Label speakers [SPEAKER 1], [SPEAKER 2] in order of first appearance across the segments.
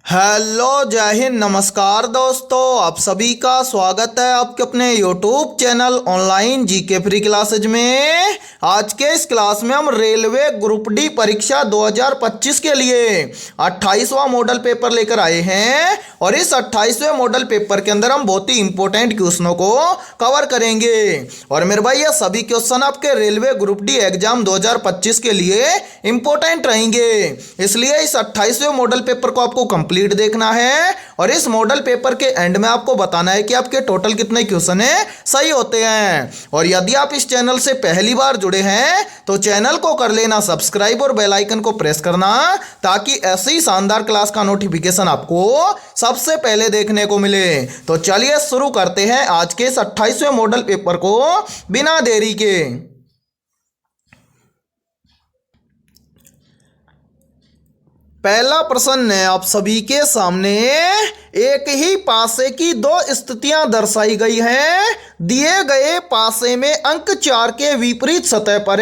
[SPEAKER 1] Hello जय हिंद नमस्कार दोस्तों, आप सभी का स्वागत है आपके अपने YouTube channel online GK free classes में। आज के इस क्लास में हम रेलवे ग्रुप डी परीक्षा 2025 के लिए 28वां मॉडल पेपर लेकर आए हैं और इस 28वें मॉडल पेपर के अंदर हम बहुत ही इंपॉर्टेंट क्वेश्चनों को कवर करेंगे। और मेरे भाई ये सभी क्वेश्चन आपके रेलवे ग्रुप डी एग्जाम 2025 के लिए इंपॉर्टेंट रहेंगे, इसलिए इस 28वें मॉडल पेपर को आपको कंप्लीट देखना है और इस मॉडल पेपर के एंड में आपको बताना है कि आपके टोटल कितने क्वेश्चन है सही होते हैं। और यदि आप इस चैनल से पहली बार जुड़े हैं तो चैनल को कर लेना सब्सक्राइब और बेल आइकन को प्रेस करना, ताकि ऐसी ही शानदार क्लास का नोटिफिकेशन आपको सबसे पहले देखने को मिले। तो चलिए शुरू करते हैं आज के इस 28वें मॉडल पेपर को बिना देरी के। पहला प्रश्न है आप सभी के सामने, एक ही पासे की दो स्थितियां दर्शाई गई हैं। दिए गए पासे में अंक 4 के विपरीत सतह पर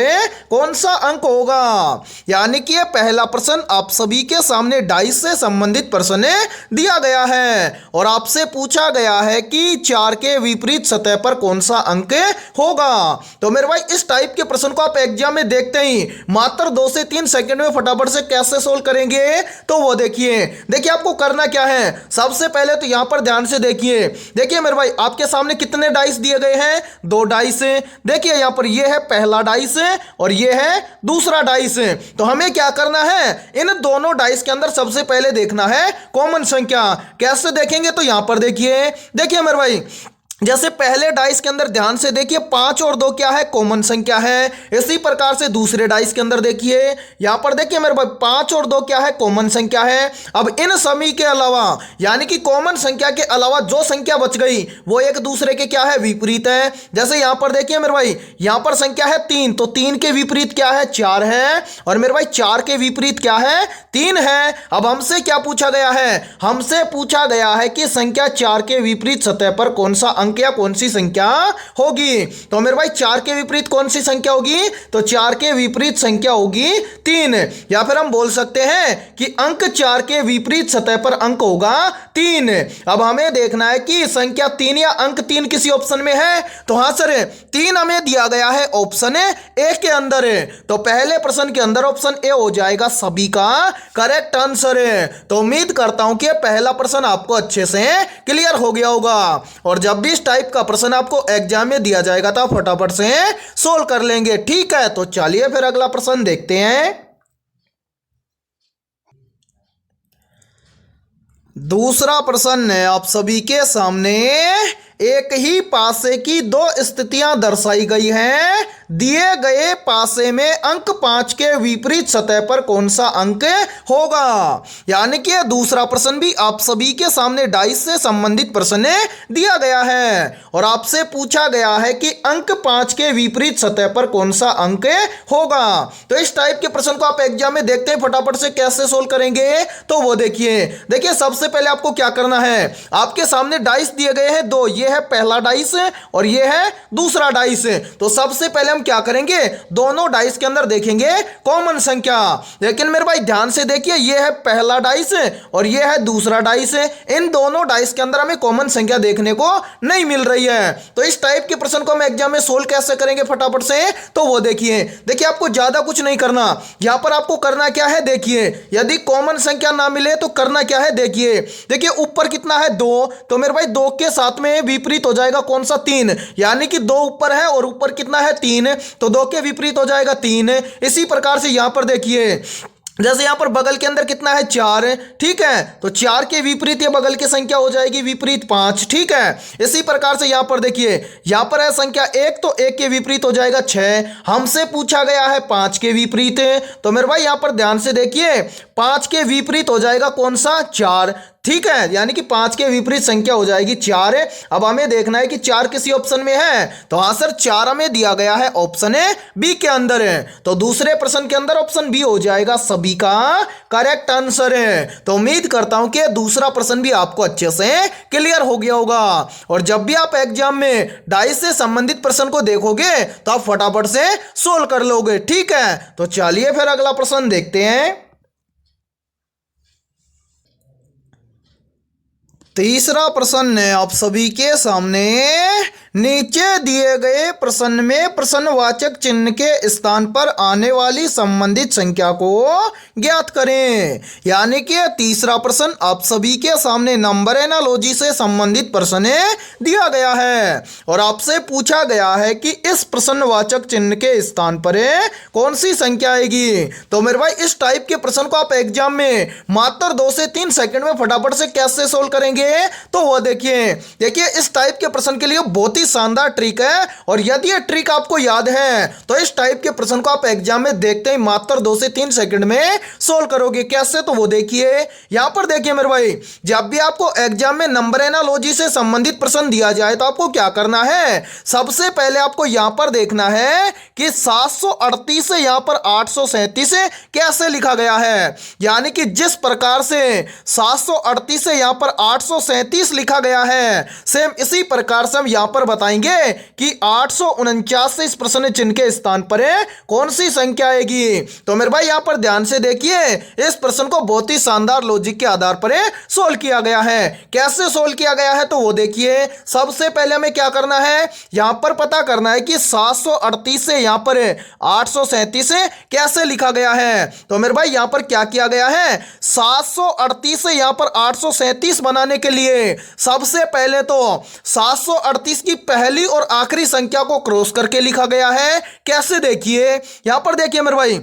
[SPEAKER 1] कौन सा अंक होगा। यानी कि यह पहला प्रश्न आप सभी के सामने डाइस से संबंधित प्रश्न दिया गया है और आपसे पूछा गया है कि 4 के विपरीत सतह पर कौन सा अंक होगा। तो मेरे भाई इस टाइप के प्रश्न को आप एग्जाम में देखते ही मात्र 2 से 3 सेकंड में फटाफट से कैसे सोल्व करेंगे, तो वो देखिए आपको करना क्या है। सबसे पहले तो यहां पर ध्यान से देखिए मेरे भाई आपके सामने कितने डाइस दिए गए हैं, 2 डाइस। देखिए यहां पर ये है पहला डाइस और ये है दूसरा डाइस। तो हमें क्या करना है, इन दोनों डाइस के अंदर सबसे पहले देखना है कॉमन संख्या। कैसे देखेंगे, तो यहां पर देखिए मेरे भाई जैसे पहले डाइस के अंदर ध्यान से देखिए 5 और 2 क्या है, कॉमन संख्या है। इसी प्रकार से दूसरे डाइस के अंदर देखिए यहां पर देखिए मेरे भाई 5 और 2 क्या है, कॉमन संख्या है। अब इन सभी के अलावा यानी कि कॉमन संख्या के अलावा जो संख्या बच गई वो एक दूसरे के क्या है, विपरीत है। जैसे यहां पर देखिए मेरे भाई यहां पर संख्या है 3, तो 3 के विपरीत क्या है, 4 है। और मेरे भाई 4 के विपरीत क्या है, 3 है। अब हमसे क्या पूछा गया है, हमसे पूछा गया है कि संख्या 4 के विपरीत सतह पर कौन सा अंक या कौन सी संख्या होगी। तो मेरे भाई 4 के विपरीत कौन सी संख्या होगी, तो 4 के विपरीत संख्या होगी 3। या फिर हम बोल सकते हैं कि अंक 4 के विपरीत सतह पर अंक होगा 3। अब हमें देखना है कि संख्या 3 या अंक 3 किसी ऑप्शन में है, तो हां सर 3 हमें दिया गया है ऑप्शन ए के अंदर। तो पहले प्रश्न के अंदर ऑप्शन ए हो जाएगा सभी का करेक्ट आंसर। तो उम्मीद करता हूं कि पहला प्रश्न आपको अच्छे से क्लियर हो गया होगा और जब भी इस टाइप का प्रश्न आपको एग्जाम में दिया जाएगा तो आप फटाफट से सोल्व कर लेंगे। ठीक है, तो चलिए फिर अगला प्रश्न देखते हैं। दूसरा प्रश्न है आप सभी के सामने, एक ही पासे की 2 स्थितियां दर्शाई गई हैं। दिए गए पासे में अंक 5 के विपरीत सतह पर कौन सा अंक होगा। यानी कि दूसरा प्रश्न भी आप सभी के सामने डाइस से संबंधित प्रश्न दिया गया है और आपसे पूछा गया है कि अंक 5 के विपरीत सतह पर कौन सा अंक होगा। तो इस टाइप के प्रश्न को आप एग्जाम में देखते हैं फटाफट से कैसे सोल्व करेंगे, तो वो देखिए सबसे पहले आपको क्या करना है, आपके सामने डाइस दिए गए हैं 2, ये है पहला डाइस और ये है दूसरा डाइस। तो सबसे पहले हम क्या करेंगे, दोनों डाइस के अंदर देखेंगे कॉमन संख्या। लेकिन मेरे भाई ध्यान से देखिए ये है पहला डाइस और ये है दूसरा डाइस। इन दोनों डाइस के अंदर हमें कॉमन संख्या देखने को नहीं मिल रही है। तो इस टाइप के प्रश्न को हम एग्जाम में सोल्व कैसे करेंगे फटाफट से, तो वो देखिए आपको ज्यादा कुछ नहीं करना। यहां पर आपको करना क्या है, देखिए यदि कॉमन संख्या ना मिले तो करना क्या है, देखिए ऊपर कितना है 2, तो मेरे भाई 2 के साथ में विपरीत हो जाएगा कौन सा, 3। यानी कि 2 ऊपर है और ऊपर कितना है 3, तो 2 के विपरीत हो जाएगा 3। इसी प्रकार से यहां पर देखिए जैसे यहां पर बगल के अंदर कितना है 4, ठीक है, तो 4 के विपरीत ये बगल की संख्या हो जाएगी विपरीत 5, ठीक है। इसी प्रकार से यहां पर देखिए यहां पर है संख्या 1, तो 1 के विपरीत हो जाएगा 6। हमसे पूछा गया है 5 के विपरीत, तो मेरे भाई यहां पर ध्यान से देखिए 5 के विपरीत हो जाएगा कौन सा, 4, ठीक है। यानी कि 5 के विपरीत संख्या हो जाएगी 4। अब हमें देखना है कि 4 किसी ऑप्शन में है, तो हाँ सर 4 हमें दिया गया है ऑप्शन बी के अंदर है। तो दूसरे प्रश्न के अंदर ऑप्शन बी हो जाएगा सभी का करेक्ट आंसर है। तो उम्मीद करता हूं कि दूसरा प्रश्न भी आपको अच्छे से क्लियर हो गया होगा और जब भी आप एग्जाम में डाइस से संबंधित प्रश्न को देखोगे तो आप फटाफट से सोल्व कर लोगे। ठीक है, तो चलिए फिर अगला प्रश्न देखते हैं। तीसरा प्रश्न है आप सभी के सामने। नीचे दिए गए प्रश्न में प्रश्नवाचक चिन्ह के स्थान पर आने वाली संबंधित संख्या को ज्ञात करें। यानी कि तीसरा प्रश्न आप सभी के सामने नंबर एनालॉजी से संबंधित प्रश्न दिया गया है और आपसे पूछा गया है कि इस प्रश्नवाचक चिन्ह के स्थान पर कौन सी संख्या आएगी। तो मेरे भाई इस टाइप के प्रश्न को आप एग्जाम में मात्र 2 से 3 सेकंड में फटाफट से कैसे सोल्व करेंगे, तो वो देखिए इस टाइप के प्रश्न के लिए बहुत ही शानदार ट्रिक है और यदि ये ट्रिक आपको याद है तो इस टाइप के प्रश्न को आप एग्जाम में देखते ही मात्र 2 से 3 सेकंड में सोल्व करोगे। कैसे, तो वो देखिए यहां पर देखिए मेरे भाई, जब भी आपको एग्जाम में नंबर एनालॉजी से संबंधित प्रश्न दिया जाए तो आपको क्या करना है, सबसे पहले आपको यहां पर देखना है कि 738 से यहां पर 837 कैसे लिखा गया है। यानी कि जिस प्रकार से 738 से यहां पर 837 लिखा गया है, सेम इसी प्रकार से हम यहां पर बताएंगे कि 849 से इस प्रश्न चिन्ह के स्थान पर कौन सी संख्या आएगी। तो मेरे भाई यहां पर ध्यान से देखिए, इस प्रश्न को बहुत ही शानदार लॉजिक के आधार पर सोल्व किया गया है। कैसे सोल्व किया गया है, तो वो देखिए सबसे पहले हमें क्या करना है, यहां पर पता करना है कि 738 से यहां पर 837 कैसे लिखा गया है। तो मेरे भाई यहां पर क्या किया गया है, 738 से यहां पर 837 बनाने के लिए सबसे पहले तो 738 की पहली और आखिरी संख्या को क्रॉस करके लिखा गया है। कैसे, देखिए यहां पर देखिए मेरे भाई,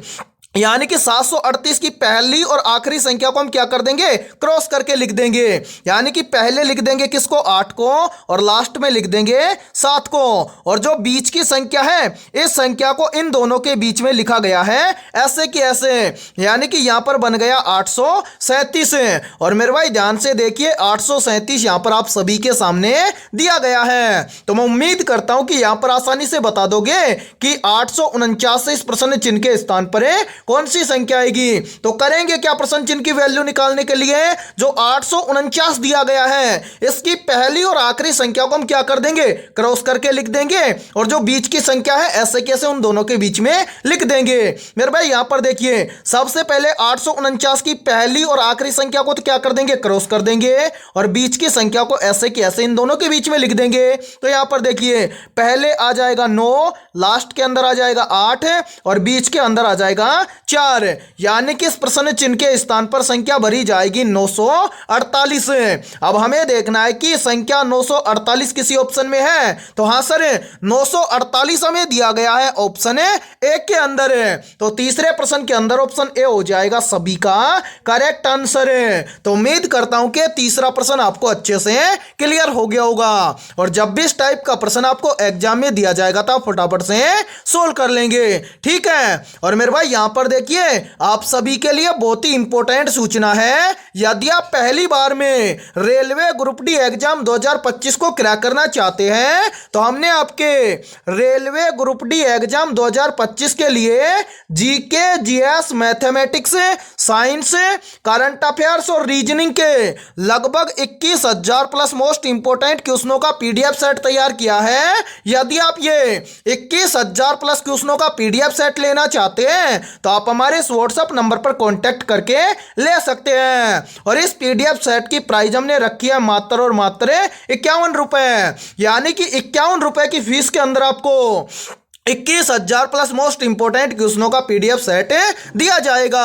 [SPEAKER 1] यानी कि 738 की पहली और आखिरी संख्या को हम क्या कर देंगे, क्रॉस करके लिख देंगे। यानी कि पहले लिख देंगे किसको, 8 को, और लास्ट में लिख देंगे 7 को, और जो बीच की संख्या है इस संख्या को इन दोनों के बीच में लिखा गया है ऐसे कि ऐसे। यानी कि यहां पर बन गया 837। और मेरे भाई ध्यान से देखिए 837 यहां पर आप सभी के सामने दिया गया है। तो मैं उम्मीद करता हूं कि यहां पर आसानी से बता दोगे कि 849 से इस प्रश्न चिन्ह के स्थान पर कौन सी संख्या आएगी। तो करेंगे क्या, प्रश्न चिन्ह की वैल्यू निकालने के लिए जो 849 दिया गया है इसकी पहली और आखिरी संख्या को हम क्या कर देंगे, क्रॉस करके लिख देंगे, और जो बीच की संख्या है ऐसे कैसे उन दोनों के बीच में लिख देंगे। मेरे भाई यहां पर देखिए सबसे पहले 849 की पहली और आखिरी संख्या को तो क्या कर देंगे, क्रॉस कर देंगे, और बीच की संख्या को ऐसे कि ऐसे इन दोनों के बीच में लिख देंगे। तो यहां पर देखिए पहले आ जाएगा 9, लास्ट के अंदर आ जाएगा 8 और बीच के अंदर आ जाएगा 4। यानी कि इस प्रश्न चिन्ह के स्थान पर संख्या भरी जाएगी 948। अब हमें देखना है कि संख्या 948 किसी ऑप्शन में है, तो हां सर 948 हमें दिया गया है ऑप्शन ए के अंदर। तो तीसरे प्रश्न के अंदर ऑप्शन ए हो जाएगा सभी का करेक्ट आंसर। तो उम्मीद करता हूं कि तीसरा प्रश्न आपको अच्छे से क्लियर हो गया होगा, और जब भी इस टाइप का प्रश्न आपको एग्जाम में दिया जाएगा तो आप फटाफट से सोल्व कर लेंगे, ठीक है। और मेरे भाई यहां पर देखिए आप सभी के लिए बहुत ही इंपॉर्टेंट सूचना है, यदि आप पहली बार में रेलवे ग्रुप डी एग्जाम 2025 को क्रैक करना चाहते हैं तो हमने आपके रेलवे ग्रुप डी एग्जाम 2025 के लिए GK, GS, mathematics, science, current affairs और रीजनिंग के लगभग 21,000 प्लस मोस्ट इंपोर्टेंट क्वेश्चनों का पीडीएफ सेट तैयार किया है। यदि आप ये 21,000 प्लस क्वेश्चनों का पीडीएफ सेट लेना चाहते हैं तो आप हमारे इस व्हाट्सएप नंबर पर कांटेक्ट करके ले सकते हैं। और इस पीडीएफ सेट की प्राइस हमने रखी है मात्र और मात्र 51 रुपए। यानी कि 51 रुपए की फीस के अंदर आपको 21,000 प्लस मोस्ट इंपोर्टेंट क्वेश्चनों का पीडीएफ सेट दिया जाएगा।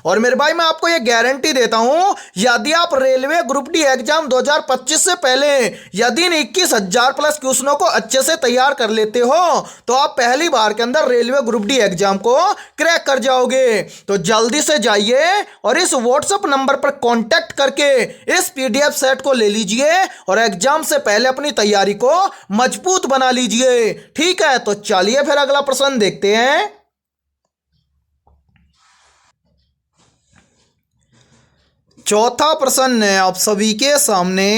[SPEAKER 1] और मेरे भाई मैं आपको ये गारंटी देता हूं, यदि आप रेलवे ग्रुप डी एग्जाम 2025 से पहले यदि 21,000 प्लस क्वेश्चनों को अच्छे से तैयार कर लेते हो तो आप पहली बार के अंदर रेलवे ग्रुप डी एग्जाम को क्रैक कर जाओगे। तो जल्दी से जाइए और इस व्हाट्सएप नंबर पर कॉन्टैक्ट करके इस पीडीएफ सेट को ले लीजिए और एग्जाम से पहले अपनी तैयारी को मजबूत बना लीजिए, ठीक है। तो चलिए फिर अगला प्रश्न देखते हैं। चौथा प्रश्न है आप सभी के सामने।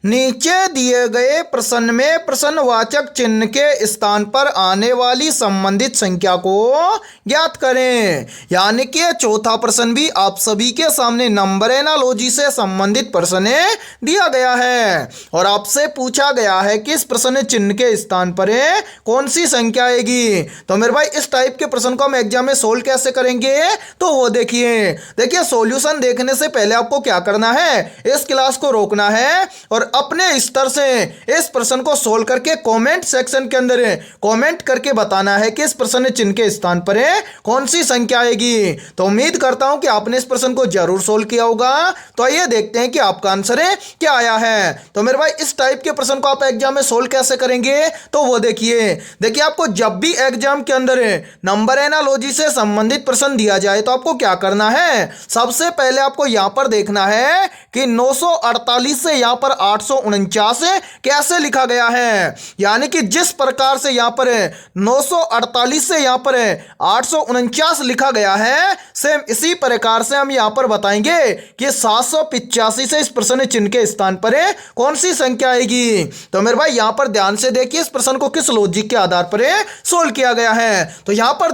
[SPEAKER 1] नीचे दिए गए प्रश्न में प्रश्नवाचक चिन्ह के स्थान पर आने वाली संबंधित संख्या को ज्ञात करें। यानी कि चौथा प्रश्न भी आप सभी के सामने नंबर एनालॉजी से संबंधित प्रश्न दिया गया है और आपसे पूछा गया है कि इस प्रश्न चिन्ह के स्थान पर कौन सी संख्या आएगी। तो मेरे भाई इस टाइप के प्रश्न को हम एग्जाम में सोल्व कैसे करेंगे, तो वो देखिए सॉल्यूशन देखने से पहले पहले आपको क्या करना है, इस क्लास को रोकना है और अपने स्तर से इस प्रश्न को सोल्व करके कमेंट सेक्शन के अंदर कमेंट करके बताना है कि इस प्रश्न चिन्ह के स्थान पर कौन सी संख्या आएगी। तो उम्मीद करता हूं कि आपने इस प्रश्न को जरूर सोल्व किया होगा। तो आइए देखते हैं कि आपका आंसर क्या आया है। तो मेरे भाई इस टाइप के प्रश्न को आप एग्जाम में सोल्व कैसे करेंगे, तो वो देखिए आपको जब भी एग्जाम के अंदर नंबर एनालॉजी से संबंधित प्रश्न दिया जाए तो आपको क्या करना है, सबसे पहले आपको यहां पर देखना है कि 948 से यहां पर 849 कैसे लिखा गया है। यानी कि जिस प्रकार से यहां पर 948 से यहां पर 849 लिखा गया है, सेम इसी प्रकार से हम यहां पर बताएंगे कि 785 से इस प्रश्न चिन्ह के स्थान पर कौन सी संख्या आएगी। तो मेरे भाई यहां पर ध्यान से देखिए इस प्रश्न को किस लॉजिक के आधार पर सोल्व किया गया है। तो यहां पर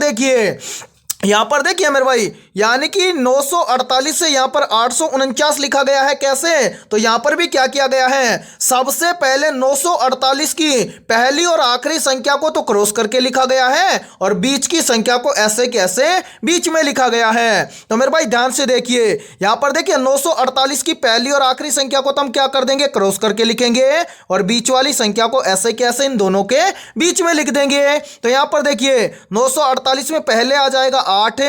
[SPEAKER 1] देखिए मेरे भाई, यानी कि 948 से यहां पर 849 लिखा गया है। कैसे, तो यहां पर भी क्या किया गया है, सबसे पहले 948 की पहली और आखिरी संख्या को तो क्रॉस करके लिखा गया है और बीच की संख्या को ऐसे कैसे बीच में लिखा गया है। तो मेरे भाई ध्यान से देखिए, यहां पर देखिए 948 की पहली और आखिरी संख्या को तो हम क्या कर देंगे, क्रॉस करके लिखेंगे और बीच वाली संख्या को ऐसे कैसे इन दोनों के बीच में लिख देंगे। तो यहां पर देखिए 948 में पहले आ जाएगा 8,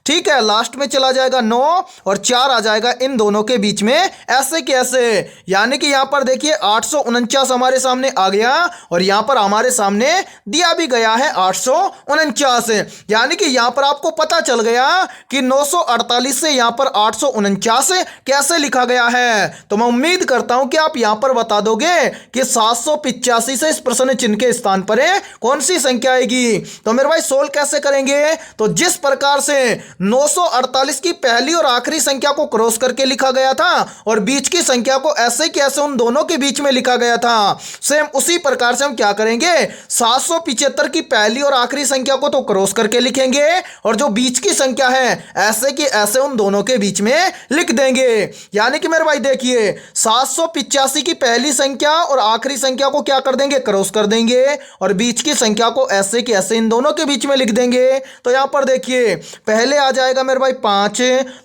[SPEAKER 1] ठीक है, लास्ट में चला जाएगा 9 और 4 आ जाएगा इन दोनों के बीच में ऐसे कैसे। यानी कि यहां पर देखिए 849 हमारे सामने आ गया और यहां पर हमारे सामने दिया भी गया है 849। यानी कि यहां पर आपको पता चल गया कि 948 से यहां पर 849 कैसे लिखा गया है। तो मैं उम्मीद करता हूं कि आप यहां पर बता दोगे कि 785 से इस प्रश्न चिन्ह के स्थान पर कौन सी संख्या आएगी। तो मेरे भाई सोल्व कैसे करेंगे, तो जिस प्रकार से 948 की पहली और आखिरी संख्या को क्रॉस करके लिखा गया था और बीच की संख्या को ऐसे कैसे उन दोनों के बीच में लिखा गया था, सेम उसी प्रकार से हम क्या करेंगे, 775 की पहली और आखिरी संख्या को तो क्रॉस करके लिखेंगे और जो बीच की संख्या है ऐसे की ऐसे उन दोनों के बीच में लिख देंगे। यानी कि मेरे भाई देखिए 785 की पहली संख्या और आखिरी संख्या को क्या कर देंगे, क्रॉस कर देंगे और बीच की संख्या को ऐसे की ऐसे इन दोनों के बीच में लिख देंगे। तो यहां पर देखिए पहले आ जाएगा मेरे भाई 5,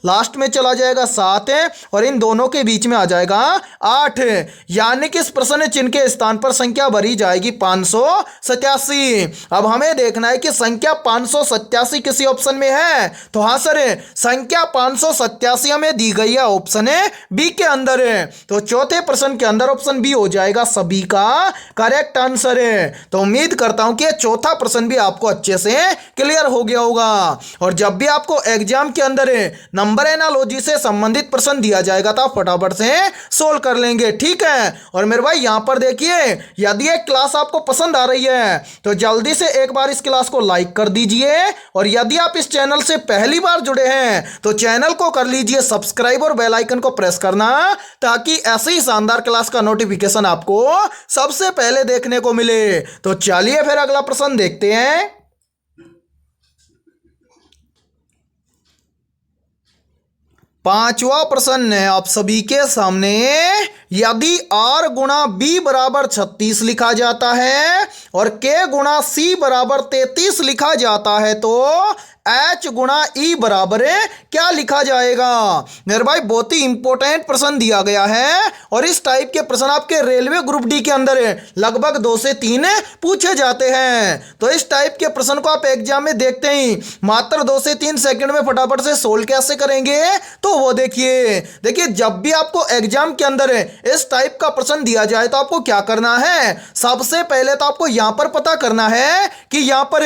[SPEAKER 1] लास्ट में चला जाएगा 7 और इन दोनों के बीच में आ जाएगा 8। यानी कि इस प्रश्न चिन्ह के स्थान पर संख्या भरी जाएगी 587। अब हमें देखना है कि संख्या 587 किसी ऑप्शन में है। तो हाँ सर, संख्या 587 हमें दी गई है ऑप्शन बी के अंदर। तो चौथे प्रश्न के अंदर ऑप्शन बी हो जाएगा सभी का करेक्ट आंसर। तो उम्मीद करता हूं कि चौथा प्रश्न भी आपको अच्छे से क्लियर हो गया होगा। और जब भी आपको एग्जाम के अंदर नंबर एनालॉजी से संबंधित प्रश्न दिया जाएगा तो आप फटाफट से सोल्व कर लेंगे, ठीक है। और मेरे भाई यहां पर देखिए, यदि एक क्लास आपको पसंद आ रही है तो जल्दी से एक बार इस क्लास को लाइक कर दीजिए और यदि आप इस चैनल से पहली बार जुड़े हैं तो चैनल को कर लीजिए सब्सक्राइब और बेल आइकन को प्रेस करना, ताकि ऐसे ही शानदार क्लास का नोटिफिकेशन आपको सबसे पहले देखने को मिले। तो चलिए फिर अगला प्रश्न देखते हैं। पांचवा प्रश्न है आप सभी के सामने, यदि r गुणा b बराबर 36 लिखा जाता है और k गुणा c बराबर 33 लिखा जाता है तो h गुणा e बराबर क्या लिखा जाएगा। मेरे भाई बहुत ही इंपॉर्टेंट प्रश्न दिया गया है और इस टाइप के प्रश्न आपके रेलवे ग्रुप डी के अंदर लगभग 2 से 3 पूछे जाते हैं। तो इस टाइप के प्रश्न को आप एग्जाम में देखते ही मात्र 2 से 3 सेकंड में फटाफट से सोल्व कैसे करेंगे, तो वो देखिए जब भी आपको एग्जाम के अंदर इस टाइप का प्रश्न दिया जाए तो आपको क्या करना है, सबसे पहले तो आपको यहां पर पता करना है कि यहां पर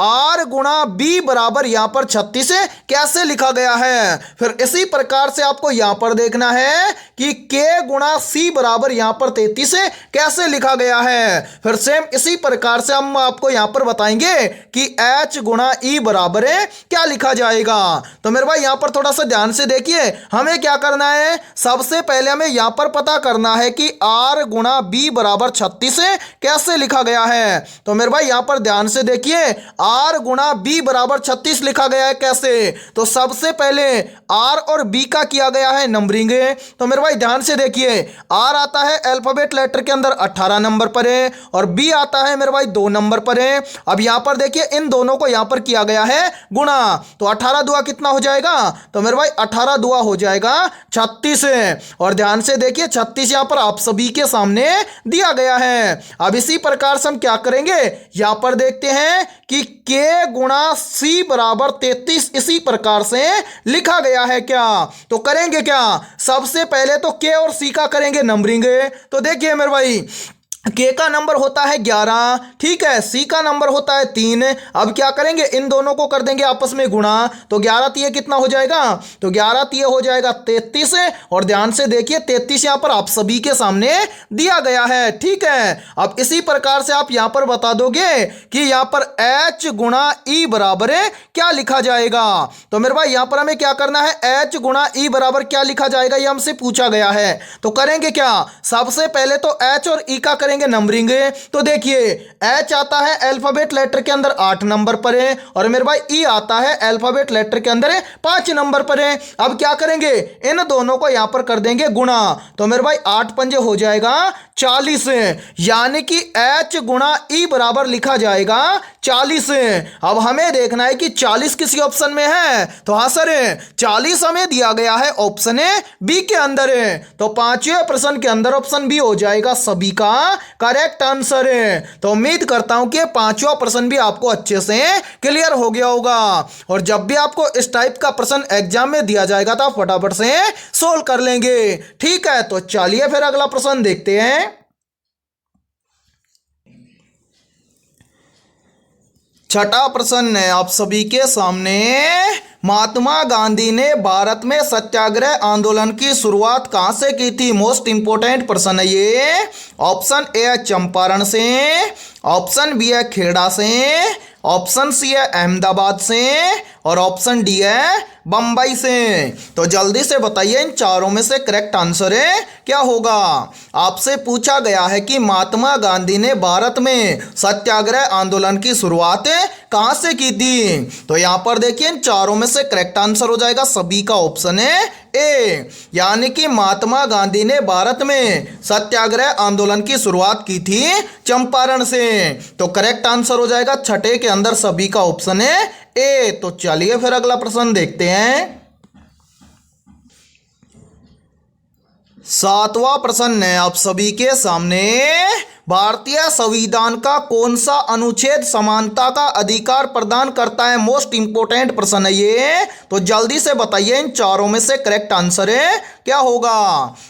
[SPEAKER 1] r गुणा b बराबर यहां पर 36 कैसे लिखा गया है। फिर इसी प्रकार से आपको यहां पर देखना है कि k गुणा c बराबर यहां पर 33 कैसे लिखा गया है। फिर सेम इसी प्रकार से हम आपको यहां पर बताएंगे कि h गुणा e बराबर क्या लिखा जाएगा। तो मेरे भाई यहां पर थोड़ा सा ध्यान से देखिए, हमें क्या करना है, सबसे पहले हमें यहां पर पता करना है कि r गुणा b बराबर 36 कैसे लिखा गया है। तो मेरे भाई यहां पर ध्यान से देखिए, r गुणा b बराबर 36 36 लिखा गया है। कैसे? तो सबसे पहले आर और बी का किया गया है नंबरिंग। तो मेरे भाई ध्यान से देखिए, आर आता है अल्फाबेट लेटर के अंदर 18 नंबर पर है और बी आता है मेरे भाई 2 नंबर पर है। अब यहां पर देखिए इन दोनों को यहां पर किया गया है गुणा, तो 18 दुआ कितना हो जाएगा? तो मेरे भाई 18 दुआ हो जाएगा 36 है। और ध्यान से देखिए 36 यहां पर आप सभी के सामने दिया गया है। अब इसी प्रकार से हम क्या करेंगे, यहां पर देखते हैं कि k गुणा सी बराबर 33 इसी प्रकार से लिखा गया है। क्या तो करेंगे, क्या सबसे पहले तो k और c का करेंगे नंबरिंग। तो देखिए मेरे भाई के का नंबर होता है 11, ठीक है, सी का नंबर होता है 3। अब क्या करेंगे, इन दोनों को कर देंगे आपस में गुणा, तो 11 तिये कितना हो जाएगा? तो 11 तिये हो जाएगा 33। और ध्यान से देखिए 33 यहां पर आप सभी के सामने दिया गया है, ठीक है। अब इसी प्रकार से आप यहां पर बता दोगे कि यहां पर h गुणा ई बराबर है क्या लिखा जाएगा। तो मेरे भाई यहां पर हमें क्या करना है, h गुणा ई बराबर क्या लिखा जाएगा ये हमसे पूछा गया है। तो करेंगे क्या, सबसे पहले तो h और e का करेंगे नंबरिंग। तो देखिए H आता है अल्फाबेट लेटर के अंदर 8 नंबर पर है और मेरे भाई E आता है अल्फाबेट लेटर के अंदर 5 नंबर पर है। अब क्या करेंगे, इन दोनों को यहां पर कर देंगे गुणा, तो मेरे भाई 8 पंजे हो जाएगा 40, यानी कि H गुणा E बराबर लिखा जाएगा 40। अब हमें देखना है कि 40 किसी ऑप्शन में है, तो हाँ सर 40 हमें दिया गया है ऑप्शन बी के अंदर है। तो पांचवें प्रश्न के अंदर ऑप्शन बी हो जाएगा सभी का करेक्ट आंसर है। तो उम्मीद करता हूं कि पांचवा प्रश्न भी आपको अच्छे से क्लियर हो गया होगा। और जब भी आपको इस टाइप का प्रश्न एग्जाम में दिया जाएगा तो आप फटाफट से सोल्व कर लेंगे, ठीक है। तो चलिए फिर अगला प्रश्न देखते हैं। छठा प्रश्न है आप सभी के सामने, महात्मा गांधी ने भारत में सत्याग्रह आंदोलन की शुरुआत कहां से की थी? मोस्ट इंपोर्टेंट प्रश्न है ये। ऑप्शन ए है चंपारण से, ऑप्शन बी है खेड़ा से, ऑप्शन सी है अहमदाबाद से और ऑप्शन डी है बंबई से। तो जल्दी से बताइए इन चारों में से करेक्ट आंसर है क्या होगा। आपसे पूछा गया है कि महात्मा गांधी ने भारत में सत्याग्रह आंदोलन की शुरुआत कहां से की थी। तो यहां पर देखिए इन चारों में से करेक्ट आंसर हो जाएगा सभी का ऑप्शन है ए, यानी कि महात्मा गांधी ने भारत में सत्याग्रह आंदोलन की शुरुआत की थी चंपारण से। तो करेक्ट आंसर हो जाएगा छठे के अंदर सभी का ऑप्शन है ए। तो चलिए फिर अगला प्रश्न देखते हैं। सातवां प्रश्न है आप सभी के सामने, भारतीय संविधान का कौन सा अनुच्छेद समानता का अधिकार प्रदान करता है? मोस्ट इंपोर्टेंट प्रश्न है ये। तो जल्दी से बताइए इन चारों में से करेक्ट आंसर है क्या होगा।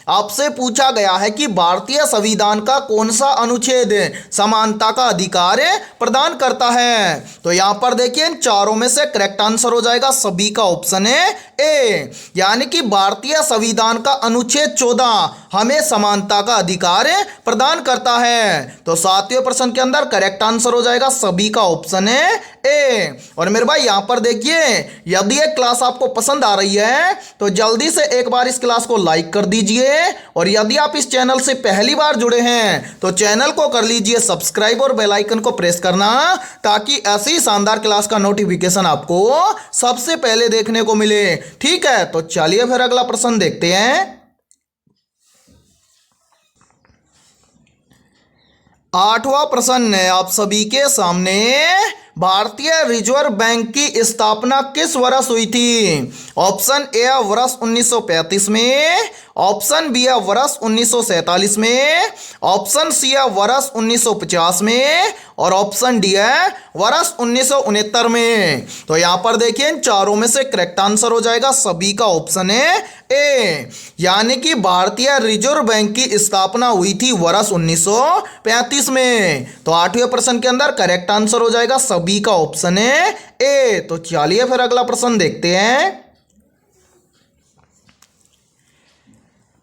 [SPEAKER 1] आपसे पूछा गया है कि भारतीय संविधान का कौन सा अनुच्छेद समानता का अधिकार प्रदान करता है। तो यहां पर देखिए इन चारों में से करेक्ट आंसर हो जाएगा सभी का ऑप्शन है ए, यानी कि भारतीय संविधान का अनुच्छेद 14 हमें समानता का अधिकार प्रदान करता है। तो सातवें प्रश्न के अंदर करेक्ट आंसर हो जाएगा सभी का ऑप्शन है ए। और मेरे भाई यहां पर देखिए यदि ये क्लास आपको पसंद आ रही है तो जल्दी से एक बार इस क्लास को लाइक कर दीजिए और यदि आप इस चैनल से पहली बार जुड़े हैं तो चैनल को कर लीजिए सब्सक्राइब और बेल आइकन को प्रेस करना, ताकि ऐसी शानदार क्लास का नोटिफिकेशन आपको सबसे पहले देखने को मिले, ठीक है। तो चलिए फिर अगला प्रश्न देखते हैं। आठवां प्रश्न है आप सभी के सामने, भारतीय रिजर्व बैंक की स्थापना किस वर्ष हुई थी? ऑप्शन ए है वर्ष 1935 में, ऑप्शन बी है वर्ष 1947 में, ऑप्शन सी है वर्ष 1950 में और ऑप्शन डी है वर्ष 1969 में। तो यहां पर देखिए इन चारों में से करेक्ट आंसर हो जाएगा सभी का ऑप्शन है ए, यानी कि भारतीय रिजर्व बैंक की स्थापना हुई थी वर्ष 1935 में। तो आठवें प्रश्न के अंदर करेक्ट आंसर हो जाएगा सभी का ऑप्शन है ए। तो चलिए फिर अगला प्रश्न देखते हैं।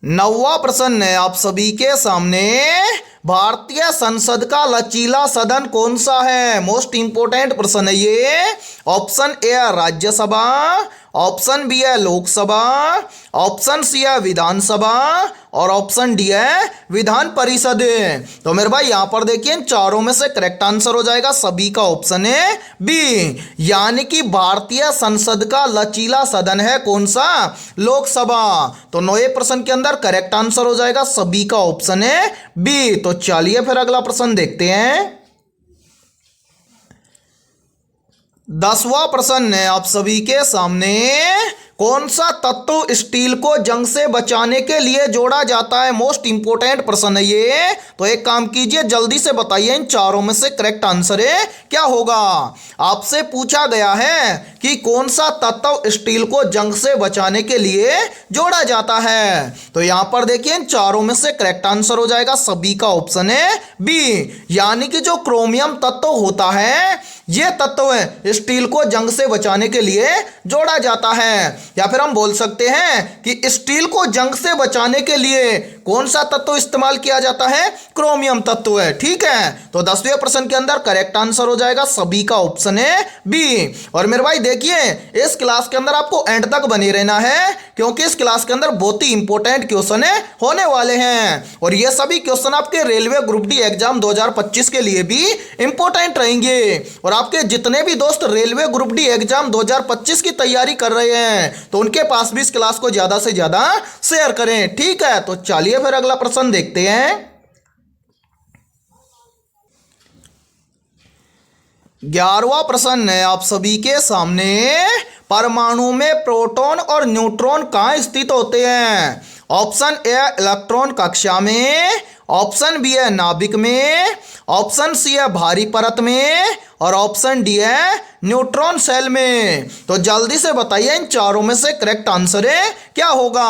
[SPEAKER 1] नौवां प्रश्न है आप सभी के सामने, भारतीय संसद का लचीला सदन कौन सा है? मोस्ट इंपोर्टेंट प्रश्न है ये। Option A Rajya Sabha, option B है लोकसभा, ऑप्शन सी है विधानसभा और ऑप्शन डी है विधान परिषद। तो मेरे भाई यहां पर देखिए इन चारों में से करेक्ट आंसर हो जाएगा सभी का ऑप्शन है बी, यानी कि भारतीय संसद का लचीला सदन है कौन सा, लोकसभा। तो 9वें प्रश्न के अंदर करेक्ट आंसर हो जाएगा सभी का ऑप्शन है बी। तो चलिए फिर अगला प्रश्न देखते हैं। 10वां प्रश्न है आप सभी के सामने, कौन सा तत्व स्टील को जंग से बचाने के लिए जोड़ा जाता है, मोस्ट इंपोर्टेंट प्रश्न है ये। तो एक काम कीजिए जल्दी से बताइए इन चारों में से करेक्ट आंसर है क्या होगा। आपसे पूछा गया है कि कौन सा तत्व स्टील को जंग से बचाने के लिए जोड़ा जाता है। तो यहां पर देखिए इन चारों में से करेक्ट आंसर हो जाएगा सभी का ऑप्शन है बी, यानी कि जो क्रोमियम तत्व होता है ये तत्व स्टील को जंग से बचाने के लिए जोड़ा जाता है, या फिर हम बोल सकते हैं कि स्टील को जंग से बचाने के लिए कौन सा तत्व इस्तेमाल किया जाता है, क्रोमियम तत्व है। ठीक है, तो 10वें प्रश्न के अंदर करेक्ट आंसर हो जाएगा सभी का ऑप्शन है बी। और मेरे भाई देखिए इस क्लास के अंदर आपको एंड तक बने रहना है, क्योंकि इस क्लास के अंदर बहुत ही इंपॉर्टेंट क्वेश्चन होने वाले हैं और ये सभी क्वेश्चन आपके रेलवे ग्रुप डी एग्जाम 2025 के लिए भी इंपॉर्टेंट रहेंगे। और आपके जितने भी दोस्त रेलवे ग्रुप डी एग्जाम 2025 की तैयारी कर रहे हैं तो उनके पास भी इस क्लास को ज्यादा से ज्यादा शेयर करें। ठीक है, तो चलिए फिर अगला प्रश्न देखते हैं। 11वां प्रश्न है आप सभी के सामने, परमाणु में प्रोटॉन और न्यूट्रॉन कहाँ स्थित होते हैं। ऑप्शन ए इलेक्ट्रॉन कक्षा में, ऑप्शन बी है नाभिक में, ऑप्शन सी है भारी परत में और ऑप्शन डी है न्यूट्रॉन सेल में। तो जल्दी से बताइए इन चारों में से करेक्ट आंसर है क्या होगा।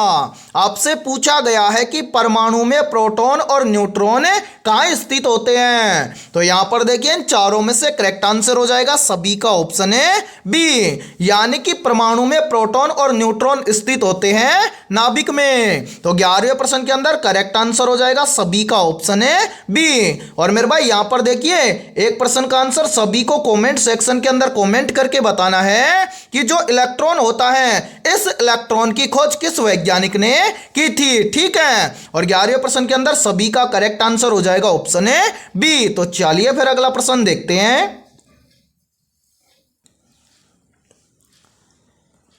[SPEAKER 1] आपसे पूछा गया है कि परमाणु में प्रोटॉन और न्यूट्रॉन कहाँ स्थित होते हैं। तो यहां पर देखिए इन चारों में से करेक्ट आंसर हो जाएगा सभी का ऑप्शन है बी, यानी कि परमाणु में प्रोटॉन और न्यूट्रॉन स्थित होते हैं नाभिक में। तो 11वें प्रश्न के अंदर करेक्ट आंसर हो जाएगा सभी का ऑप्शन है बी। और मेरे भाई यहां पर देखिए एक प्रश्न का आंसर सभी को कमेंट सेक्शन के अंदर कमेंट करके बताना है कि जो इलेक्ट्रॉन होता है इस इलेक्ट्रॉन की खोज किस वैज्ञानिक ने की थी। ठीक है, और 11वें प्रश्न के अंदर सभी का करेक्ट आंसर हो जाएगा ऑप्शन है बी। तो चलिए फिर अगला प्रश्न देखते हैं।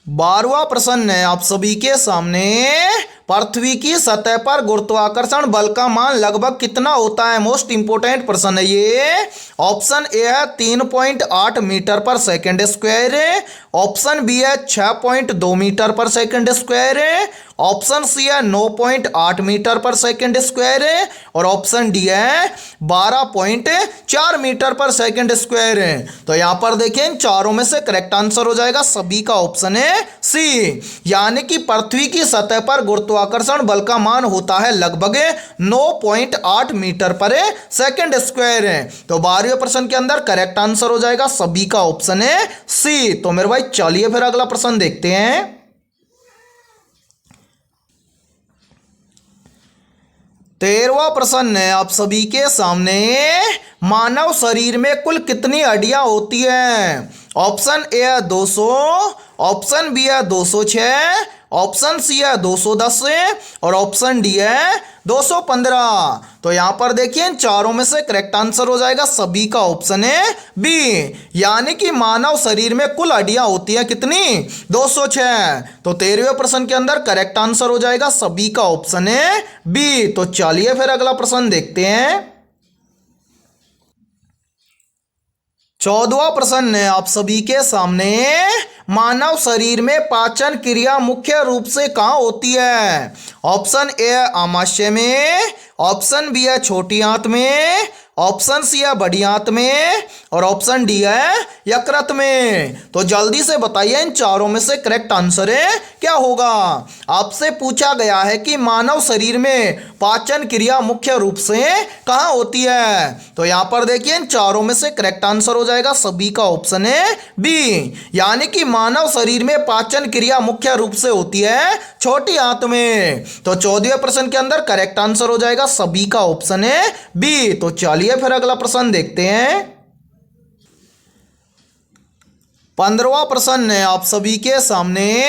[SPEAKER 1] 12वां प्रश्न है आप सभी के सामने, पृथ्वी की सतह पर गुरुत्वाकर्षण बल का मान लगभग कितना होता है, मोस्ट इंपोर्टेंट प्रश्न है ये। ऑप्शन ए है 3.8 मीटर पर सेकेंड स्क्वायर, ऑप्शन बी है 6.2 मीटर पर सेकेंड स्क्वायर, ऑप्शन सी है 9.8 मीटर पर सेकेंड स्क्वायर और ऑप्शन डी है 12.4 मीटर पर सेकेंड स्क्वायर। तो यहां पर देखिए इन चारों में से करेक्ट आंसर हो जाएगा सभी का ऑप्शन है सी, यानी कि पृथ्वी की सतह पर गुरुत्वाकर्षण बल का मान होता है लगभग 9.8 मीटर पर सेकेंड स्क्वायर। तो 12वें प्रश्न के अंदर करेक्ट आंसर हो जाएगा सभी का ऑप्शन है सी। तो मेरे भाई चलिए फिर अगला प्रश्न देखते हैं। 13वां प्रश्न है आप सभी के सामने, मानव शरीर में कुल कितनी हड्डियां होती हैं। ऑप्शन ए है 200, ऑप्शन बी है 206, ऑप्शन सी है 210 और ऑप्शन डी है 215। तो यहां पर देखिए इन चारों में से करेक्ट आंसर हो जाएगा सभी का ऑप्शन है बी, यानी कि मानव शरीर में कुल हड्डियां होती है कितनी, 206। तो 13वें प्रश्न के अंदर करेक्ट आंसर हो जाएगा सभी का ऑप्शन है बी। तो चलिए फिर अगला प्रश्न देखते हैं। 14वां प्रश्न है आप सभी के सामने, मानव शरीर में पाचन क्रिया मुख्य रूप से कहाँ होती है। ऑप्शन ए है आमाशय में, ऑप्शन बी है छोटी आंत में, ऑप्शन सी है बड़ी आंत में और ऑप्शन डी है यकृत में। तो जल्दी से बताइए इन चारों में से करेक्ट आंसर है क्या होगा। आपसे पूछा गया है कि मानव शरीर में पाचन क्रिया मुख्य रूप से कहाँ होती है। तो यहां पर देखिए इन चारों में से करेक्ट आंसर हो जाएगा सभी का ऑप्शन है बी, यानी कि मानव शरीर में पाचन क्रिया मुख्य रूप से होती है छोटी आंत में। तो 14वें प्रश्न के अंदर करेक्ट आंसर हो जाएगा सभी का ऑप्शन है बी। तो चलिए फिर अगला प्रश्न देखते हैं। 15वां प्रश्न है आप सभी के सामने,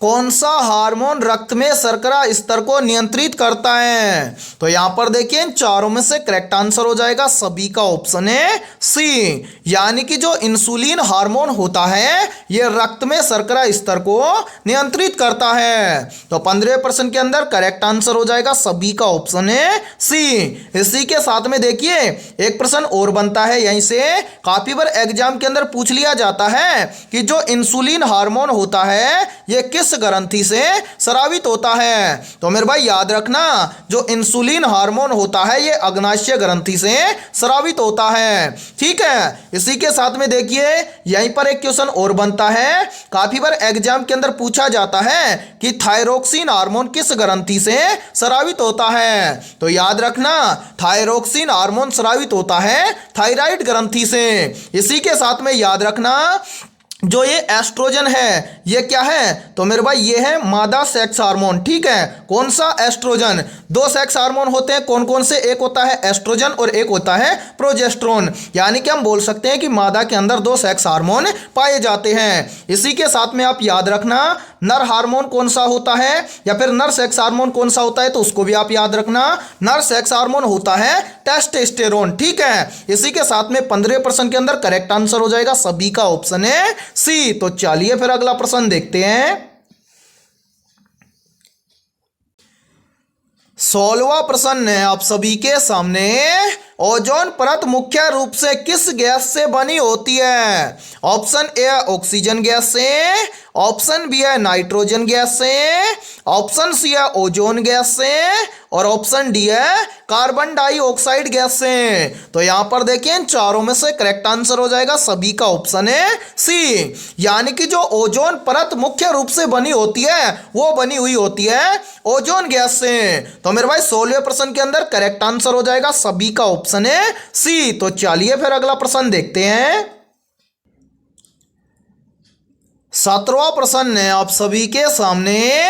[SPEAKER 1] कौन सा हार्मोन रक्त में शर्करा स्तर को नियंत्रित करता है? तो यहां पर देखिए इन चारों में से करेक्ट आंसर हो जाएगा सभी का ऑप्शन है सी, यानी कि जो इंसुलिन हार्मोन होता है यह रक्त में शर्करा स्तर को नियंत्रित करता है। तो 15वें प्रश्न के अंदर करेक्ट आंसर हो जाएगा सभी का ऑप्शन है सी। इसी के साथ में देखिए एक प्रश्न और बनता है, यहीं से काफी बार एग्जाम के अंदर पूछ लिया जाता है कि जो इंसुलिन हार्मोन होता है यह किस ग्रंथि से स्रावित होता है? तो मेरे भाई याद रखना, जो इंसुलिन हार्मोन होता है यह अग्नाशय ग्रंथि से स्रावित होता है। ठीक है, इसी के साथ में देखिए यहीं पर एक क्वेश्चन और बनता है, काफी बार एग्जाम के अंदर पूछा जाता है कि थायरोक्सिन हार्मोन किस ग्रंथि से स्रावित होता है? तो याद रखना, थायरोक्सिन हार्मोन स्रावित होता है थायराइड ग्रंथि से। इसी के साथ में याद रखना, जो ये एस्ट्रोजन है ये क्या है? तो मेरे भाई ये है मादा सेक्स हार्मोन। ठीक है, कौन सा? एस्ट्रोजन। दो सेक्स हार्मोन होते हैं, कौन कौन से? एक होता है एस्ट्रोजन और एक होता है प्रोजेस्टेरोन, यानी कि हम बोल सकते हैं कि मादा के अंदर दो सेक्स हार्मोन पाए जाते हैं। इसी के साथ में आप याद रखना, नर हार्मोन कौन सा होता है या फिर नर सेक्स हार्मोन कौन सा होता है, तो उसको भी आप याद रखना, नर सेक्स हार्मोन होता है टेस्टोस्टेरोन। ठीक है, इसी के साथ में 15वें प्रश्न के अंदर करेक्ट आंसर हो जाएगा सभी का ऑप्शन है सी। तो चलिए फिर अगला प्रश्न देखते हैं। 16वां प्रश्न है आप सभी के सामने, ओजोन परत मुख्य रूप से किस गैस से बनी होती है? ऑप्शन ए है ऑक्सीजन गैस से, ऑप्शन बी है नाइट्रोजन गैस से, ऑप्शन सी है ओजोन गैस से और ऑप्शन डी है कार्बन डाइऑक्साइड गैस से। तो यहां पर देखिए इन चारों में से करेक्ट आंसर हो जाएगा सभी का ऑप्शन है सी, यानी कि जो ओजोन परत मुख्य रूप से बनी होती है वो बनी हुई होती है ओजोन गैस से। तो मेरे भाई 16वें प्रश्न के अंदर करेक्ट आंसर हो जाएगा सभी का ऑप्शन है सी। तो चलिए फिर अगला प्रश्न देखते हैं। 17वां प्रश्न है आप सभी के सामने,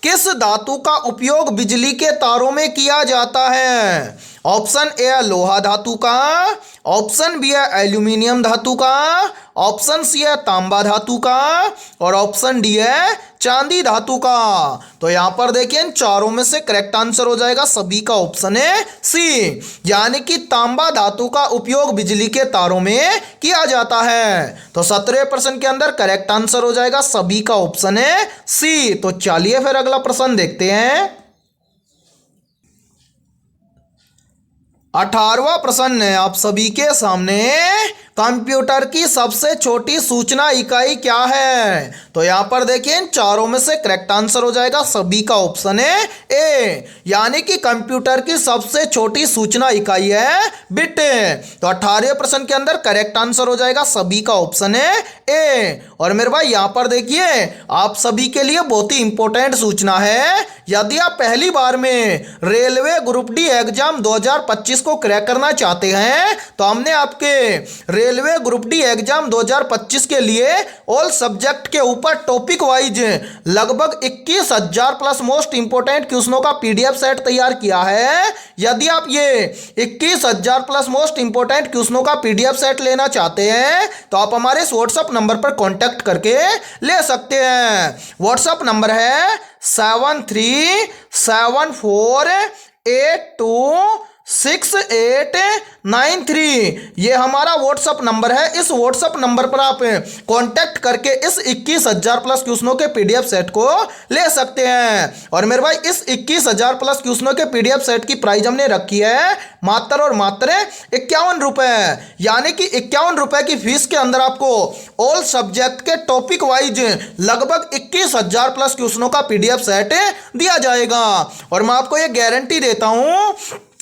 [SPEAKER 1] किस धातु का उपयोग बिजली के तारों में किया जाता है? ऑप्शन ए है लोहा धातु का, ऑप्शन बी है एल्यूमिनियम धातु का, ऑप्शन सी है तांबा धातु का और ऑप्शन डी है चांदी धातु का। तो यहां पर देखिए इन चारों में से करेक्ट आंसर हो जाएगा सभी का ऑप्शन है सी, यानी कि तांबा धातु का उपयोग बिजली के तारों में किया जाता है। तो 17वें प्रश्न के अंदर करेक्ट आंसर हो जाएगा सभी का ऑप्शन है सी। तो चलिए फिर अगला प्रश्न देखते हैं। 18वां प्रश्न है आप सभी के सामने, कंप्यूटर की सबसे छोटी सूचना इकाई क्या है? तो यहां पर देखिए इन चारों में से करेक्ट आंसर हो जाएगा सभी का ऑप्शन है ए, यानी कि कंप्यूटर की सबसे छोटी सूचना इकाई है बिट। तो 18वें प्रश्न के अंदर करेक्ट आंसर हो जाएगा सभी का ऑप्शन है ए। और मेरे भाई यहां पर देखिए आप सभी के लिए बहुत ही इंपॉर्टेंट सूचना है, यदि आप पहली बार में रेलवे ग्रुप डी एग्जाम 2025 को क्रैक करना चाहते हैं तो हमने आपके रेलवे ग्रुप डी एग्जाम 2025 के लिए ऑल सब्जेक्ट के ऊपर टॉपिक वाइज लगभग 21,000 प्लस मोस्ट इंपोर्टेंट क्वेश्चनों का पीडीएफ सेट तैयार किया है। यदि आप ये 21,000 प्लस मोस्ट इंपोर्टेंट क्वेश्चनों का पीडीएफ सेट लेना चाहते हैं तो आप हमारे इस व्हाट्सएप नंबर पर कॉन्टैक्ट करके ले सकते हैं। व्हाट्सएप नंबर है 7374826893। ये हमारा व्हाट्सअप नंबर है। इस व्हाट्सअप नंबर पर आप कांटेक्ट करके इस 21,000 प्लस क्वेश्चनों के पीडीएफ सेट को ले सकते हैं। और मेरे भाई इस 21,000 प्लस क्वेश्चनों के पीडीएफ सेट की प्राइस हमने रखी है मात्र और मात्र 51 रुपए, यानी कि 51 रुपए की फीस के अंदर आपको ऑल सब्जेक्ट के टॉपिक वाइज लगभग 21,000 प्लस क्वेश्चनों का पीडीएफ सेट दिया जाएगा। और मैं आपको ये गारंटी देता हूं,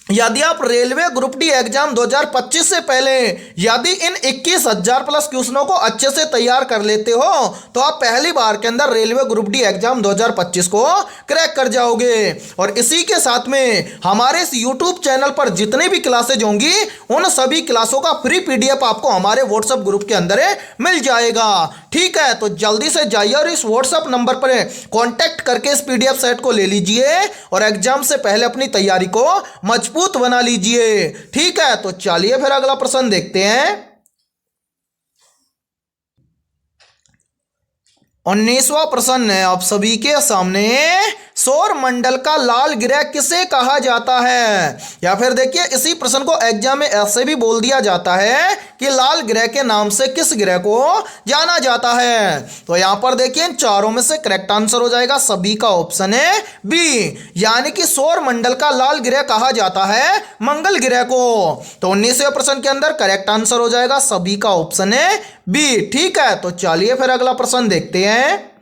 [SPEAKER 1] यदि आप रेलवे ग्रुप डी एग्जाम 2025 से पहले यदि इन 21,000 प्लस क्वेश्चनों को अच्छे से तैयार कर लेते हो तो आप पहली बार के अंदर रेलवे ग्रुप डी एग्जाम 2025 को क्रैक कर जाओगे। और इसी के साथ में हमारे इस यूट्यूब चैनल पर जितनी भी क्लासेज होंगी उन सभी क्लासों का फ्री पीडीएफ आपको हमारे व्हाट्सएप ग्रुप के अंदर मिल जाएगा। ठीक है, तो जल्दी से जाइए और इस व्हाट्सएप नंबर पर कॉन्टैक्ट करके इस पीडीएफ सेट को ले लीजिए और एग्जाम से पहले अपनी तैयारी को मजबूत बना लीजिए। ठीक है, तो चलिए फिर अगला प्रश्न देखते हैं। 19वां प्रश्न है आप सभी के सामने, सौर मंडल का लाल ग्रह किसे कहा जाता है? या फिर देखिए इसी प्रश्न को एग्जाम में ऐसे भी बोल दिया जाता है कि लाल ग्रह के नाम से किस ग्रह को जाना जाता है। तो यहां पर देखिए इन चारों में से करेक्ट आंसर हो जाएगा सभी का ऑप्शन है बी, यानी कि सौर मंडल का लाल ग्रह कहा जाता है मंगल ग्रह को। तो 19वें प्रश्न के अंदर करेक्ट आंसर हो जाएगा सभी का ऑप्शन है बी। ठीक है, तो चलिए फिर अगला प्रश्न देखते हैं।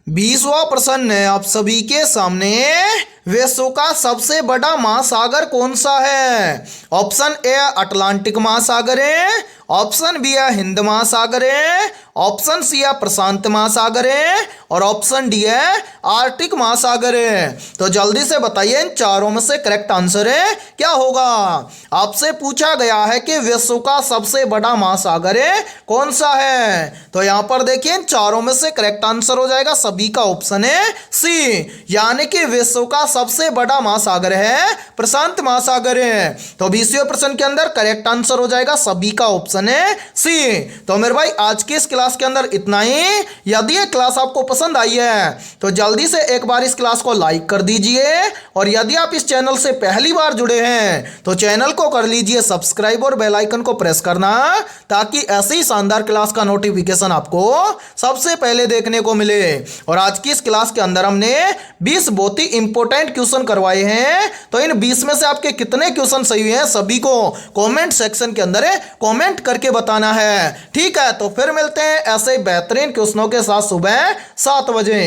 [SPEAKER 1] 20वां प्रश्न है आप सभी के सामने, विश्व का सबसे बड़ा महासागर कौन सा है? ऑप्शन ए अटलांटिक महासागर है, ऑप्शन बी है हिंद महासागर है, ऑप्शन सी है प्रशांत महासागर है और ऑप्शन डी है आर्कटिक महासागर है। तो जल्दी से बताइए इन चारों में से करेक्ट आंसर है क्या होगा? आपसे पूछा गया है कि विश्व का सबसे बड़ा महासागर है कौन सा है। तो यहां पर देखिए इन चारों में से करेक्ट आंसर हो जाएगा सभी का ऑप्शन है सी, यानी कि विश्व का सबसे बड़ा महासागर है प्रशांत महासागर है। तो 20वें प्रश्न के अंदर करेक्ट आंसर हो जाएगा सभी का ऑप्शन है सी। तो मेरे भाई आज की इस क्लास के अंदर इतना ही। यदि ये क्लास आपको पसंद आई है तो जल्दी से एक बार इस क्लास को लाइक कर दीजिए और यदि आप इस चैनल से पहली बार जुड़े हैं तो चैनल को कर लीजिए सब्सक्राइब और बेल आइकन को प्रेस करना, ताकि ऐसी शानदार क्लास का नोटिफिकेशन आपको सबसे पहले देखने को मिले। और आज की इस क्लास के अंदर हमने 20 बहुत ही इंपॉर्टेंट क्वेश्चन करवाए हैं। तो इन 20 में से आपके कितने क्वेश्चन सही हुए हैं सभी को कमेंट सेक्शन के अंदर कमेंट करके बताना है। ठीक है, तो फिर मिलते हैं ऐसे बेहतरीन क्वेश्चनों के साथ सुबह 7 बजे।